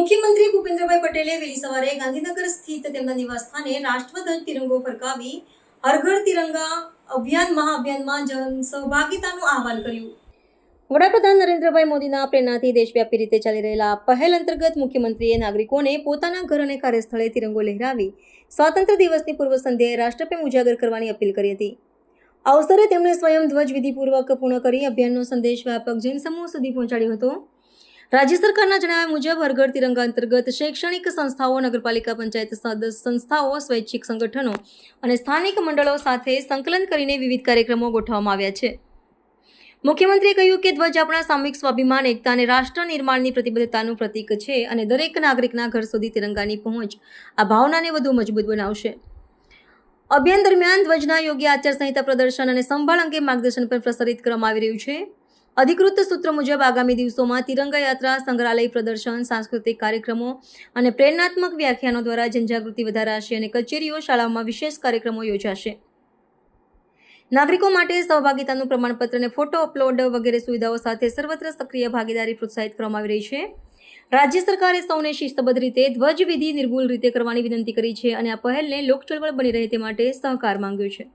મુખ્યમંત્રી ભૂપેન્દ્રભાઈ પટેલે વહેલી સવારે ગાંધીનગર સ્થિત તેમના નિવાસસ્થાને રાષ્ટ્રધ્વજ તિરંગો ફરકાવી હર ઘર તિરંગા મહાઅભિયાનમાં જનસહભાગિતાનું આહવાન કર્યું। વડાપ્રધાન નરેન્દ્રભાઈ મોદીના પ્રેરણાથી દેશવ્યાપી રીતે ચાલી રહેલા પહેલ અંતર્ગત મુખ્યમંત્રીએ નાગરિકોને પોતાના ઘર અને કાર્યસ્થળે તિરંગો લહેરાવી સ્વાતંત્ર્ય દિવસની પૂર્વ સંધ્યાએ રાષ્ટ્રપ્રેમ ઉજાગર કરવાની અપીલ કરી હતી। આ અવસરે તેમણે સ્વયં ધ્વજ વિધિપૂર્વક પૂર્ણ કરી અભિયાનનો સંદેશ વ્યાપક જનસમૂહ સુધી પહોંચાડ્યો હતો। રાજ્ય સરકારના જણાવ્યા મુજબ હર ઘર તિરંગા અંતર્ગત શૈક્ષણિક સંસ્થાઓ, નગરપાલિકા પંચાયત સંસ્થાઓ, સ્વૈચ્છિક સંગઠનો અને સ્થાનિક મંડળો સાથે સંકલન કરીને વિવિધ કાર્યક્રમો ગોઠવવામાં આવ્યા છે। મુખ્યમંત્રીએ કહ્યું કે ધ્વજ આપણા સામૂહિક સ્વાભિમાન, એકતા અને રાષ્ટ્ર નિર્માણની પ્રતિબદ્ધતાનું પ્રતીક છે અને દરેક નાગરિકના ઘર સુધી તિરંગાની પહોંચ આ ભાવનાને વધુ મજબૂત બનાવશે। અભિયાન દરમિયાન ધ્વજના યોગ્ય આચારસંહિતા પ્રદર્શન અને સંભાળ અંગે માર્ગદર્શન પણ પ્રસારિત કરવામાં આવી રહ્યું છે। અધિકૃત સૂત્રો મુજબ આગામી દિવસોમાં તિરંગા યાત્રા, સંગ્રહાલય પ્રદર્શન, સાંસ્કૃતિક કાર્યક્રમો અને પ્રેરણાત્મક વ્યાખ્યાનો દ્વારા જનજાગૃતિ વધારાશે અને કચેરીઓ, શાળાઓમાં વિશેષ કાર્યક્રમો યોજાશે। નાગરિકો માટે સહભાગિતાનું પ્રમાણપત્ર અને ફોટો અપલોડ વગેરે સુવિધાઓ સાથે સર્વત્ર સક્રિય ભાગીદારી પ્રોત્સાહિત કરવામાં આવી રહી છે। રાજ્ય સરકારે સૌને શિસ્તબદ્ધ રીતે ધ્વજ વિધિ નિર્ભૂલ રીતે કરવાની વિનંતી કરી છે અને આ પહેલને લોક ચળવળ બની રહે તે માટે સહકાર માંગ્યો છે।